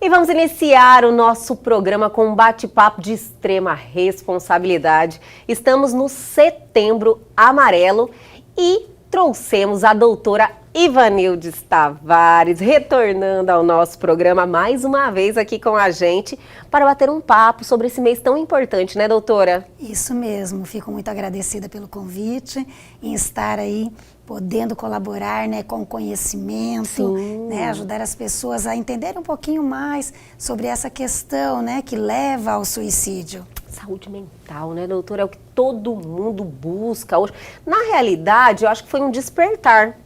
E vamos iniciar o nosso programa com um bate-papo de extrema responsabilidade. Estamos no Setembro Amarelo e trouxemos a doutora Ivanildes Tavares, retornando ao nosso programa mais uma vez aqui com a gente, para bater um papo sobre esse mês tão importante, né, doutora? Isso mesmo, fico muito agradecida pelo convite, em estar aí podendo colaborar, né, com conhecimento, né, ajudar as pessoas a entenderem um pouquinho mais sobre essa questão, né, que leva ao suicídio. Saúde mental, né, doutora? É o que todo mundo busca hoje. Na realidade, eu acho que foi um despertar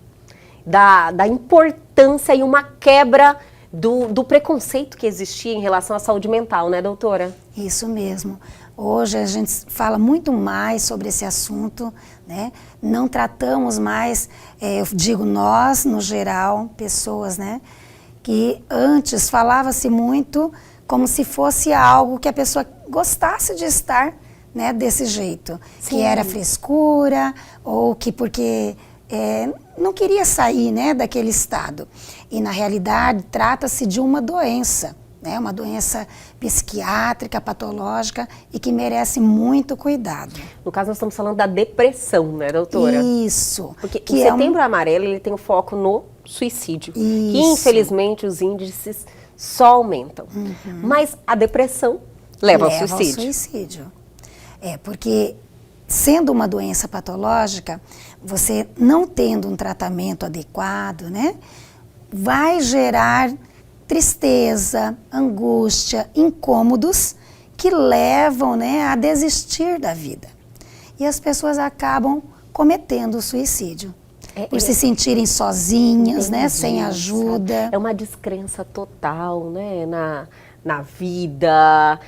da importância e uma quebra do preconceito que existia em relação à saúde mental, né, doutora? Isso mesmo. Hoje a gente fala muito mais sobre esse assunto, né? Não tratamos mais, eu digo nós, no geral, pessoas, né? Que antes falava-se muito como se fosse algo que a pessoa gostasse de estar, né, desse jeito. Sim. Que era frescura ou que porque não queria sair, né, daquele estado. E na realidade trata-se de uma doença, né, uma doença psiquiátrica, patológica e que merece muito cuidado. No caso nós estamos falando da depressão, né, doutora? Isso. Porque o Setembro Amarelo ele tem o foco no suicídio. Isso. Que infelizmente os índices só aumentam. Mas a depressão leva ao suicídio. Porque sendo uma doença patológica, você não tendo um tratamento adequado, né, vai gerar tristeza, angústia, incômodos que levam, né, a desistir da vida. E as pessoas acabam cometendo o suicídio. Por se sentirem sozinhas, né, sem ajuda. É uma descrença total, né, na vida,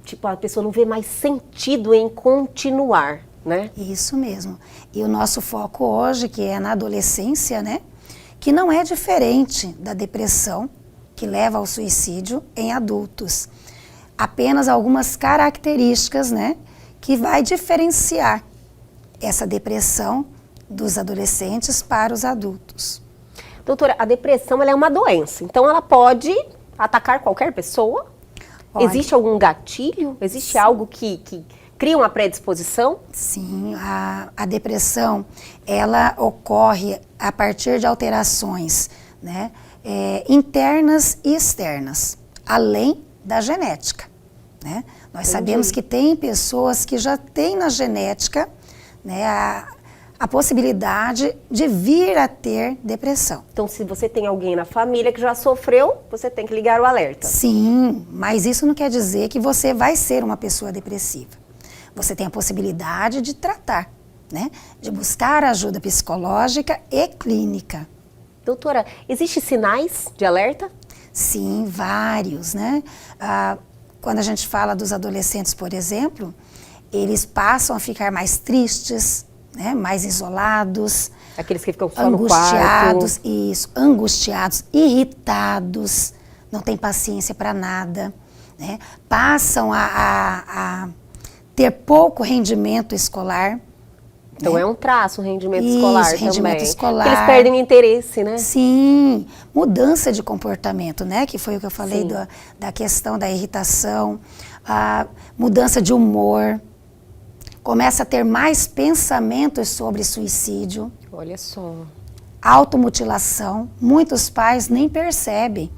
tipo, a pessoa não vê mais sentido em continuar, né? Isso mesmo. E o nosso foco hoje, que é na adolescência, né, que não é diferente da depressão, que leva ao suicídio em adultos. Apenas algumas características, né, que vai diferenciar essa depressão dos adolescentes para os adultos. Doutora, a depressão ela é uma doença, então ela pode atacar qualquer pessoa? Pode. Existe algum gatilho? Existe algo que cria uma predisposição? Sim, a depressão ela ocorre a partir de alterações, né, internas e externas, além da genética, né? Nós sabemos que tem pessoas que já têm na genética, né, a possibilidade de vir a ter depressão. Então, se você tem alguém na família que já sofreu, você tem que ligar o alerta. Sim, mas isso não quer dizer que você vai ser uma pessoa depressiva. Você tem a possibilidade de tratar, né, de buscar ajuda psicológica e clínica. Doutora, existem sinais de alerta? Sim, vários, né? Quando a gente fala dos adolescentes, por exemplo, eles passam a ficar mais tristes, né, mais isolados, aqueles que ficam só no quarto. Angustiados, irritados, não tem paciência para nada, né, passam a ter pouco rendimento escolar. Então é um traço, o rendimento rendimento escolar. Eles perdem o interesse, né? Sim, mudança de comportamento, né, que foi o que eu falei da questão da irritação, a mudança de humor. Começa a ter mais pensamentos sobre suicídio. Olha só. Automutilação. Muitos pais nem percebem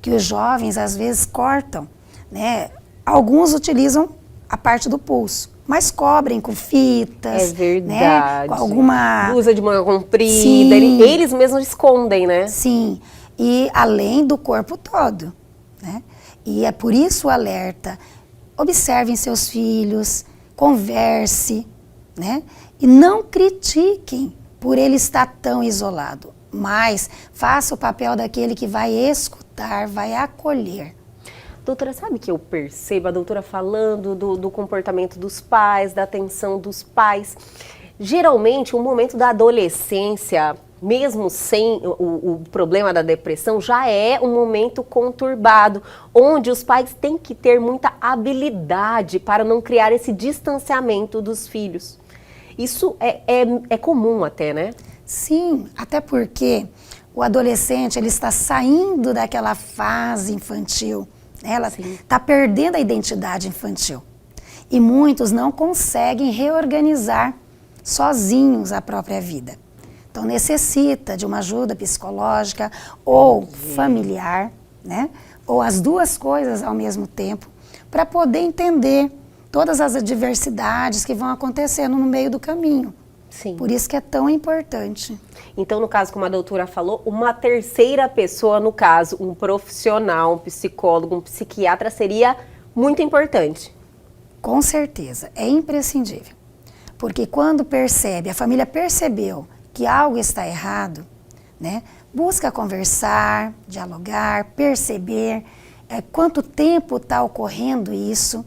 que os jovens às vezes cortam, né? Alguns utilizam a parte do pulso, mas cobrem com fitas. É verdade. Né? Com alguma blusa de manga comprida. Eles mesmos escondem, né? Sim. E além do corpo todo, né? E é por isso o alerta. Observem seus filhos. Converse, né? E não critiquem por ele estar tão isolado, mas faça o papel daquele que vai escutar, vai acolher. Doutora, sabe que eu percebo a doutora falando do comportamento dos pais, da atenção dos pais? Geralmente, o momento da adolescência, mesmo sem o problema da depressão, já é um momento conturbado, onde os pais têm que ter muita habilidade para não criar esse distanciamento dos filhos. Isso é comum até, né? Sim, até porque o adolescente ele está saindo daquela fase infantil, né? Ela está perdendo a identidade infantil. E muitos não conseguem reorganizar sozinhos a própria vida. Então necessita de uma ajuda psicológica ou familiar, né? Ou as duas coisas ao mesmo tempo, para poder entender todas as adversidades que vão acontecendo no meio do caminho. Sim. Por isso que é tão importante. Então, no caso, como a doutora falou, uma terceira pessoa, no caso, um profissional, um psicólogo, um psiquiatra, seria muito importante. Com certeza, é imprescindível. Porque quando percebe, a família percebeu que algo está errado, né? Busca conversar, dialogar, perceber quanto tempo está ocorrendo isso,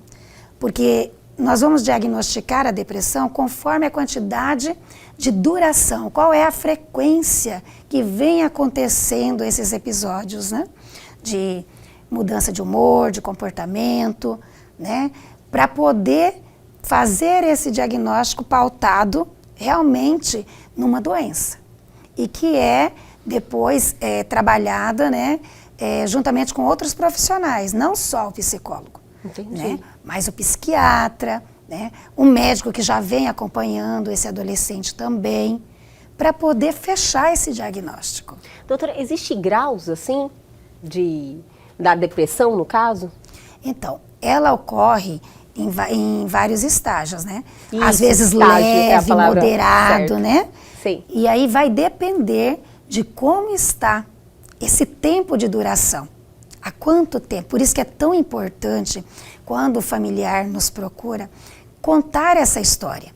porque nós vamos diagnosticar a depressão conforme a quantidade de duração, qual é a frequência que vem acontecendo esses episódios, né? De mudança de humor, de comportamento, né? Para poder fazer esse diagnóstico pautado realmente numa doença e que é depois trabalhada, né, juntamente com outros profissionais, não só o psicólogo, né, mas o psiquiatra, né, o médico que já vem acompanhando esse adolescente também, para poder fechar esse diagnóstico. Doutora, existe graus assim da depressão, no caso? Então, ela ocorre em vários estágios, né? Isso, às vezes leve, moderado, certo, né? Sim. E aí vai depender de como está esse tempo de duração. Há quanto tempo? Por isso que é tão importante, quando o familiar nos procura, contar essa história,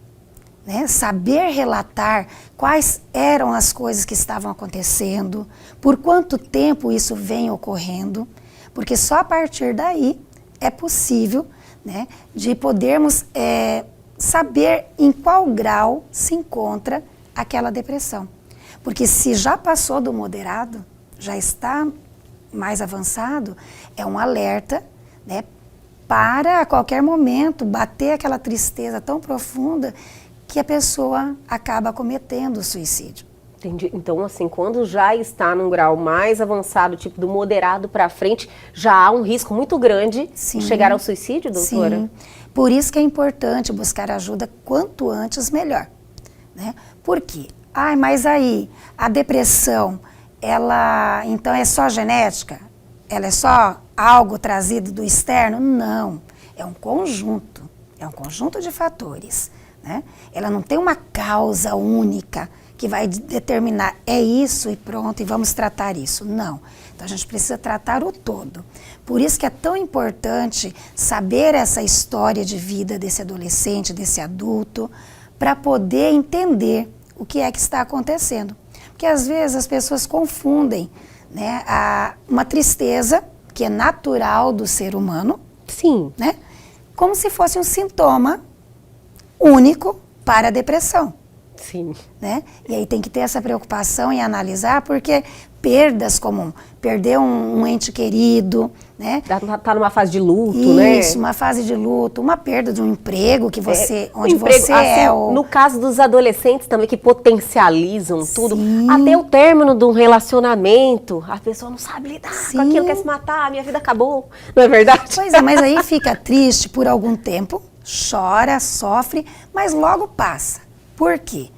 né? Saber relatar quais eram as coisas que estavam acontecendo, por quanto tempo isso vem ocorrendo, porque só a partir daí é possível, né, de podermos saber em qual grau se encontra aquela depressão. Porque se já passou do moderado, já está mais avançado, é um alerta, né, para a qualquer momento bater aquela tristeza tão profunda que a pessoa acaba cometendo o suicídio. Entendi. Então, assim, quando já está num grau mais avançado, tipo do moderado para frente, já há um risco muito grande de chegar ao suicídio, doutora? Sim. Por isso que é importante buscar ajuda quanto antes melhor, né? Por quê? Mas aí, a depressão, ela, então, é só genética? Ela é só algo trazido do externo? Não. É um conjunto de fatores, né? Ela não tem uma causa única que vai determinar, é isso e pronto, e vamos tratar isso. Não. Então a gente precisa tratar o todo. Por isso que é tão importante saber essa história de vida desse adolescente, desse adulto, para poder entender o que é que está acontecendo. Porque às vezes as pessoas confundem, né, uma tristeza, que é natural do ser humano, sim, né, como se fosse um sintoma único para a depressão. Sim. Né? E aí tem que ter essa preocupação em analisar, porque perdas como perder um ente querido, né? Tá numa fase de luto, né? Isso, uma fase de luto, uma perda de um emprego que você, onde emprego, você assim, no caso dos adolescentes também, que potencializam tudo, Sim. até o término de um relacionamento, a pessoa não sabe lidar Sim. com aquilo, quer se matar, minha vida acabou, não é verdade? Pois é, mas aí fica triste por algum tempo, chora, sofre, mas logo passa. Por quê?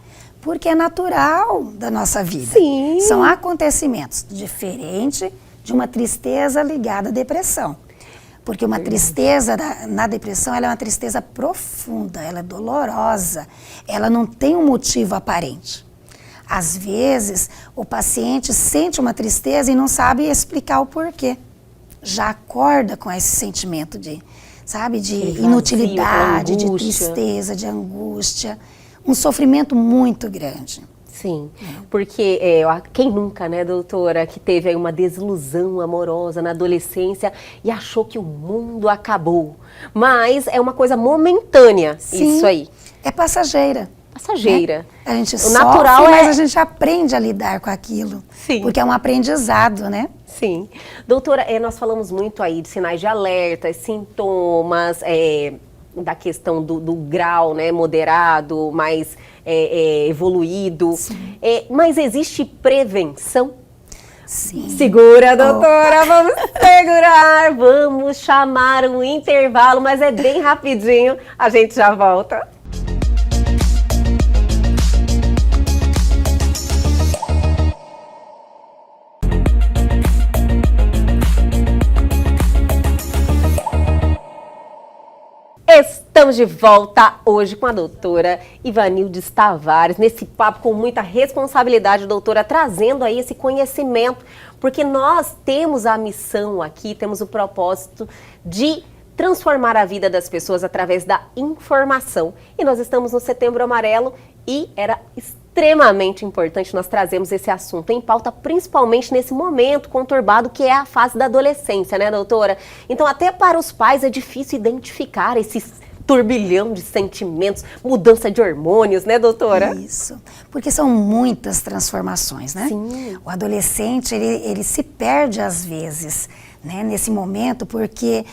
Porque é natural da nossa vida. Sim. São acontecimentos diferentes de uma tristeza ligada à depressão. Porque uma tristeza na depressão, ela é uma tristeza profunda, ela é dolorosa, ela não tem um motivo aparente. Às vezes, o paciente sente uma tristeza e não sabe explicar o porquê. Já acorda com esse sentimento de, sabe, de inutilidade, de tristeza, de angústia. Um sofrimento muito grande. Sim, porque quem nunca, né, doutora, que teve aí uma desilusão amorosa na adolescência e achou que o mundo acabou. Mas é uma coisa momentânea, sim, isso aí. É passageira. Passageira. Né? A gente sofre, natural mas a gente aprende a lidar com aquilo. Sim. Porque é um aprendizado, né? Sim. Doutora, nós falamos muito aí de sinais de alerta, sintomas, da questão do grau, né, moderado, mais evoluído. Mas existe prevenção? Sim. Segura, doutora, vamos segurar, vamos chamar um intervalo, mas é bem rapidinho, a gente já volta. Estamos de volta hoje com a doutora Ivanildes Tavares, nesse papo com muita responsabilidade, doutora, trazendo aí esse conhecimento, porque nós temos a missão aqui, temos o propósito de transformar a vida das pessoas através da informação. E nós estamos no Setembro Amarelo e era extremamente importante nós trazermos esse assunto em pauta, principalmente nesse momento conturbado que é a fase da adolescência, né, doutora? Então, até para os pais é difícil identificar esses turbilhão de sentimentos, mudança de hormônios, né, doutora? Isso, porque são muitas transformações, né? Sim. O adolescente, ele se perde às vezes, né, nesse momento, porque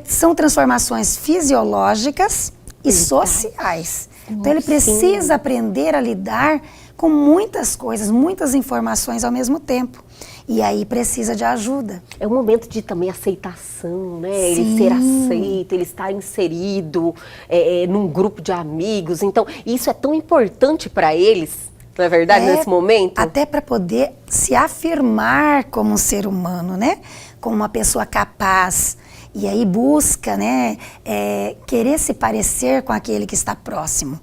são transformações fisiológicas e sociais. Então ele precisa aprender a lidar com muitas coisas, muitas informações ao mesmo tempo. E aí precisa de ajuda. É um momento de também aceitação, né? Sim. Ele ser aceito, ele estar inserido num grupo de amigos. Então, isso é tão importante para eles, não é verdade, nesse momento? Até para poder se afirmar como um ser humano, né? Como uma pessoa capaz. E aí busca, né, querer se parecer com aquele que está próximo.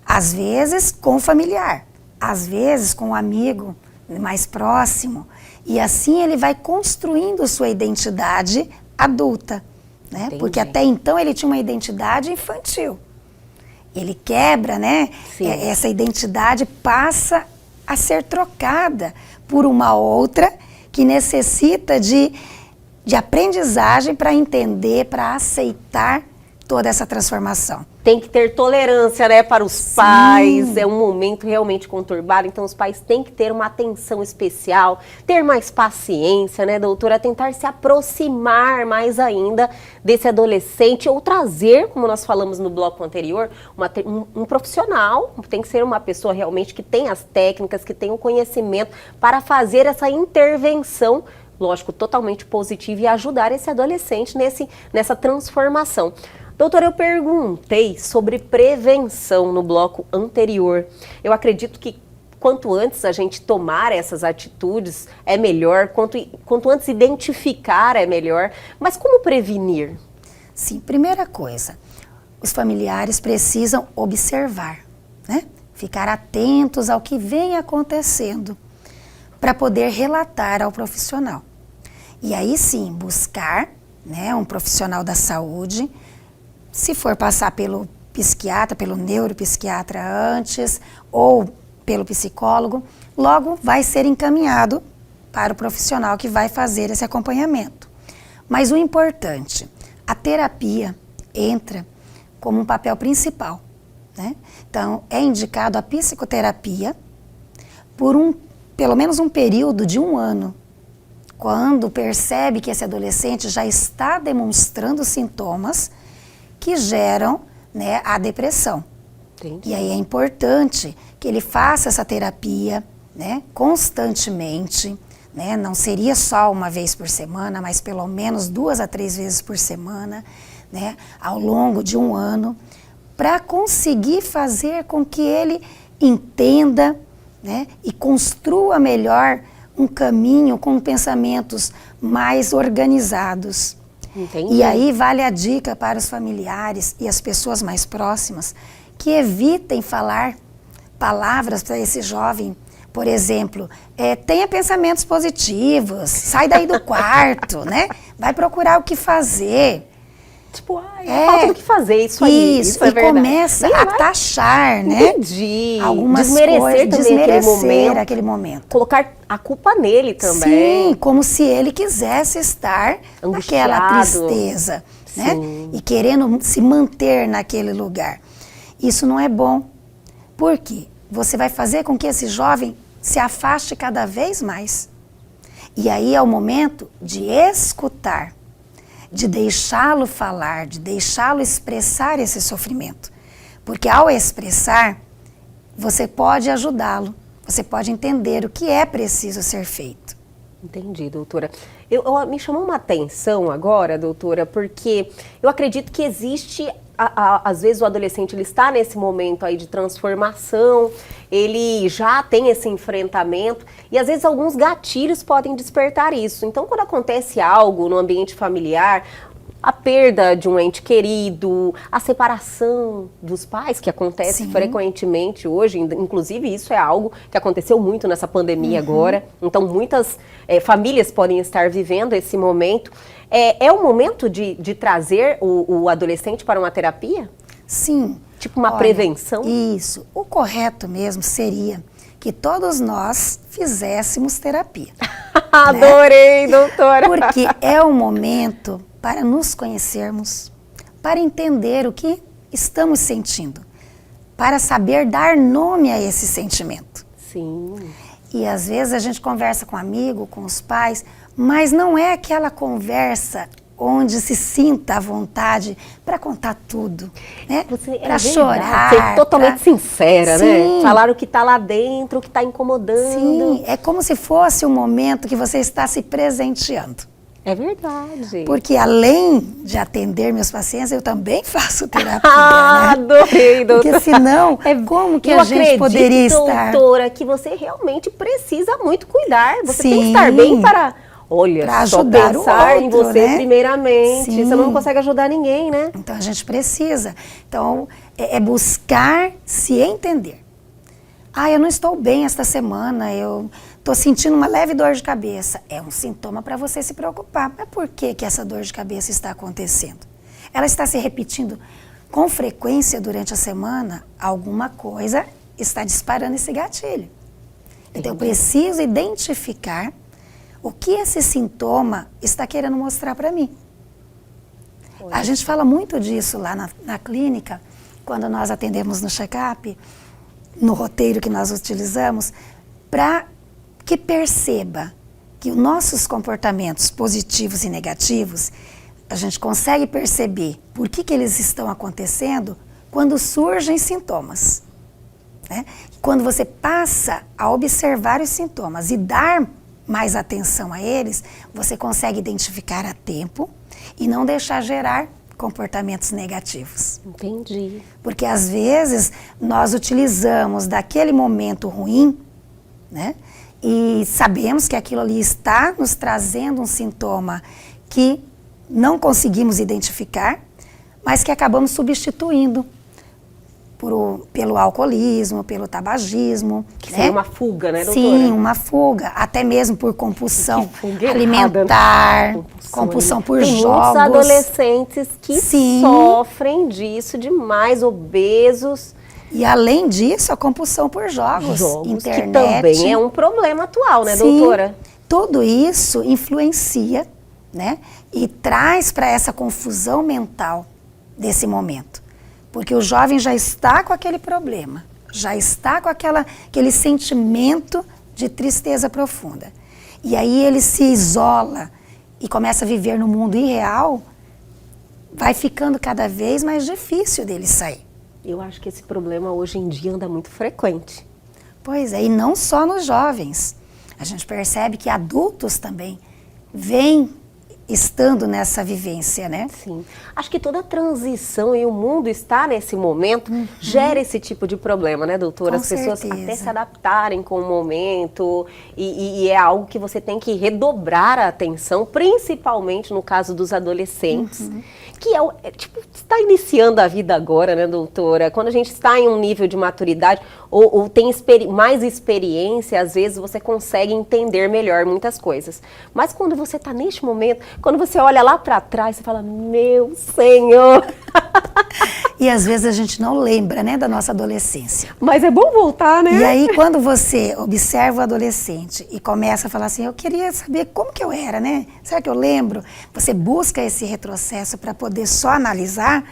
Às vezes com o familiar, às vezes com o amigo mais próximo. E assim ele vai construindo sua identidade adulta, né? Entendi. Porque até então ele tinha uma identidade infantil. Ele quebra, né? Essa identidade passa a ser trocada por uma outra que necessita de aprendizagem para entender, para aceitar toda essa transformação. Tem que ter tolerância, né, para os pais, é um momento realmente conturbado, então os pais têm que ter uma atenção especial, ter mais paciência, né, doutora, tentar se aproximar mais ainda desse adolescente ou trazer, como nós falamos no bloco anterior, um profissional, tem que ser uma pessoa realmente que tem as técnicas, que tem o conhecimento para fazer essa intervenção, lógico, totalmente positiva e ajudar esse adolescente nessa transformação. Doutora, eu perguntei sobre prevenção no bloco anterior. Eu acredito que quanto antes a gente tomar essas atitudes é melhor, quanto antes identificar é melhor. Mas como prevenir? Sim, primeira coisa, os familiares precisam observar, né? Ficar atentos ao que vem acontecendo para poder relatar ao profissional. E aí sim, buscar, né, um profissional da saúde. Se for passar pelo psiquiatra, pelo neuropsiquiatra antes, ou pelo psicólogo, logo vai ser encaminhado para o profissional que vai fazer esse acompanhamento. Mas o importante, a terapia entra como um papel principal, né? Então, é indicado a psicoterapia por pelo menos um período de 1 ano. Quando percebe que esse adolescente já está demonstrando sintomas que geram, né, a depressão. Entendi. E aí é importante que ele faça essa terapia, né, constantemente, né, não seria só uma vez por semana, mas pelo menos 2 a 3 vezes por semana, né, ao longo de 1 ano, para conseguir fazer com que ele entenda, né, e construa melhor um caminho com pensamentos mais organizados. Entendi. E aí vale a dica para os familiares e as pessoas mais próximas que evitem falar palavras para esse jovem. Por exemplo, tenha pensamentos positivos, sai daí do quarto, né? Vai procurar o que fazer. Tipo, falta do que fazer, isso aí. Isso, é e verdade. começa a taxar, né? Entendi. Algumas Desmerecer coisas, também desmerecer aquele momento. Colocar a culpa nele também. Sim, como se ele quisesse estar Angustiado. naquela tristeza, né? E querendo se manter naquele lugar. Isso não é bom. Por quê? Você vai fazer com que esse jovem se afaste cada vez mais. E aí é o momento de escutar, de deixá-lo falar, de deixá-lo expressar esse sofrimento. Porque ao expressar, você pode ajudá-lo, você pode entender o que é preciso ser feito. Entendi, doutora. Me chamou uma atenção agora, doutora, porque eu acredito que existe, às vezes o adolescente ele está nesse momento aí de transformação, ele já tem esse enfrentamento e às vezes alguns gatilhos podem despertar isso. Então, quando acontece algo no ambiente familiar, a perda de um ente querido, a separação dos pais, que acontece frequentemente hoje, inclusive isso é algo que aconteceu muito nessa pandemia agora, então muitas famílias podem estar vivendo esse momento. É o momento de trazer o adolescente para uma terapia? Sim. Tipo uma prevenção? Isso. O correto mesmo seria que todos nós fizéssemos terapia. Adorei, doutora! Porque é o momento para nos conhecermos, para entender o que estamos sentindo, para saber dar nome a esse sentimento. Sim. E às vezes a gente conversa com um amigo, com os pais, mas não é aquela conversa onde se sinta à vontade para contar tudo, né? Para chorar. Ser totalmente sincera, né? Falar o que está lá dentro, o que está incomodando. Sim, é como se fosse um momento que você está se presenteando. É verdade. Porque além de atender meus pacientes, eu também faço terapia, né? Adorei, doutora. Porque senão, como que a gente poderia estar? Doutora, que você realmente precisa muito cuidar. Você tem que estar bem para... Olha, pra só ajudar pensar o outro, em você, né? Primeiramente. Sim. Você não consegue ajudar ninguém, né? Então a gente precisa. Então é buscar se entender. Eu não estou bem esta semana, eu estou sentindo uma leve dor de cabeça. É um sintoma para você se preocupar. Mas por que essa dor de cabeça está acontecendo? Ela está se repetindo com frequência durante a semana? Alguma coisa está disparando esse gatilho. Então eu preciso identificar o que esse sintoma está querendo mostrar para mim. A gente fala muito disso lá na clínica, quando nós atendemos no check-up, no roteiro que nós utilizamos, para que perceba que os nossos comportamentos positivos e negativos, a gente consegue perceber por que eles estão acontecendo quando surgem sintomas. Né? Quando você passa a observar os sintomas e dar mais atenção a eles, você consegue identificar a tempo e não deixar gerar comportamentos negativos. Entendi. Porque às vezes nós utilizamos daquele momento ruim, né? E sabemos que aquilo ali está nos trazendo um sintoma que não conseguimos identificar, mas que acabamos substituindo pelo alcoolismo, pelo tabagismo. Que seria uma fuga, né, doutora? Sim, uma fuga, até mesmo por compulsão alimentar, compulsão por jogos. Tem muitos adolescentes que sofrem disso demais, obesos. E além disso, a compulsão por jogos, internet. Que também é um problema atual, né, doutora? Tudo isso influencia, né, e traz para essa confusão mental desse momento. Porque o jovem já está com aquele problema, já está com aquele sentimento de tristeza profunda. E aí ele se isola e começa a viver no mundo irreal, vai ficando cada vez mais difícil dele sair. Eu acho que esse problema hoje em dia anda muito frequente. Pois é, e não só nos jovens. A gente percebe que adultos também vêm estando nessa vivência, né? Sim. Acho que toda a transição e o mundo está nesse momento gera esse tipo de problema, né, doutora? Com As pessoas certeza. até se adaptarem com o momento e é algo que você tem que redobrar a atenção, principalmente no caso dos adolescentes, que tipo, está iniciando a vida agora, né, doutora? Quando a gente está em um nível de maturidade ou tem mais experiência, às vezes você consegue entender melhor muitas coisas. Mas quando você está neste momento, quando você olha lá para trás, você fala, meu Senhor! E às vezes a gente não lembra, né, da nossa adolescência. Mas é bom voltar, né? E aí quando você observa o adolescente e começa a falar assim, eu queria saber como que eu era, né? Será que eu lembro? Você busca esse retrocesso para poder só analisar,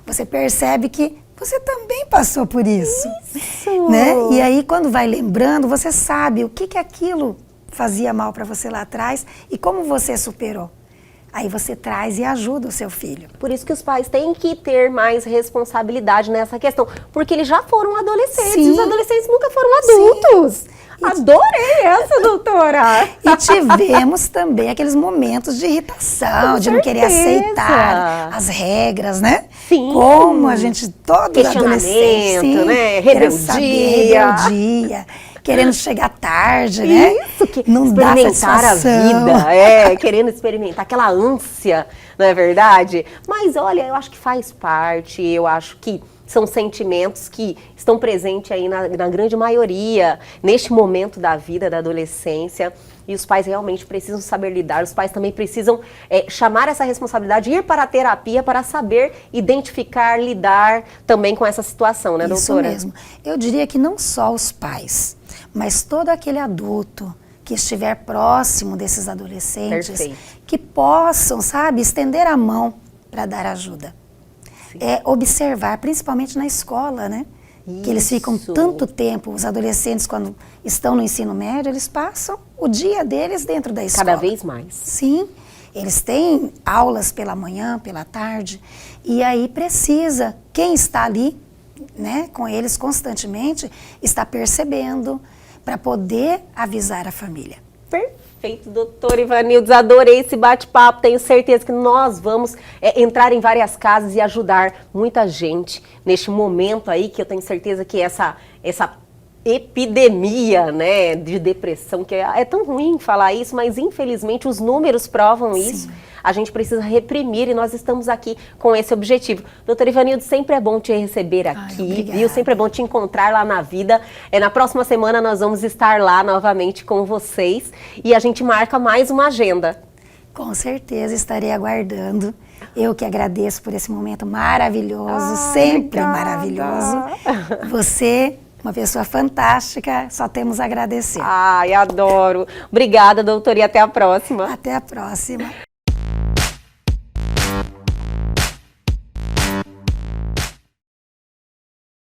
você percebe que você também passou por isso. Né? E aí quando vai lembrando, você sabe o que aquilo fazia mal para você lá atrás e como você superou. Aí você traz e ajuda o seu filho. Por isso que os pais têm que ter mais responsabilidade nessa questão. Porque eles já foram adolescentes. Sim. Os adolescentes nunca foram adultos. Sim. Adorei essa, doutora! E tivemos também aqueles momentos de irritação, de não querer aceitar as regras, né? Sim. Como a gente, todo adolescente, sim, né? Rebeldia, querendo chegar tarde, né? Isso, que não dá experimentar a vida, querendo experimentar aquela ânsia, não é verdade? Mas olha, eu acho que faz parte, eu acho que são sentimentos que estão presentes aí na grande maioria, neste momento da vida, da adolescência, e os pais realmente precisam saber lidar, os pais também precisam chamar essa responsabilidade, ir para a terapia para saber identificar, lidar também com essa situação, né, doutora? Isso mesmo. Eu diria que não só os pais, mas todo aquele adulto que estiver próximo desses adolescentes, Perfeito. que possam, sabe, estender a mão para dar ajuda. Observar, principalmente na escola, né? Isso. Que eles ficam tanto tempo, os adolescentes, quando estão no ensino médio, eles passam o dia deles dentro da escola. Cada vez mais. Sim, eles têm aulas pela manhã, pela tarde, e aí precisa, quem está ali, né, com eles constantemente, está percebendo para poder avisar a família. Perfeito, doutora Ivanildes, adorei esse bate-papo, tenho certeza que nós vamos entrar em várias casas e ajudar muita gente neste momento aí, que eu tenho certeza que essa epidemia, né, de depressão, que é tão ruim falar isso, mas infelizmente os números provam isso. A gente precisa reprimir e nós estamos aqui com esse objetivo. Doutora Ivanildes, sempre é bom te receber aqui, viu? Sempre é bom te encontrar lá na vida. Na próxima semana nós vamos estar lá novamente com vocês e a gente marca mais uma agenda. Com certeza, estarei aguardando. Eu que agradeço por esse momento maravilhoso, sempre maravilhoso. Você, uma pessoa fantástica, só temos a agradecer. Ai, adoro. Obrigada, doutora, e até a próxima. Até a próxima.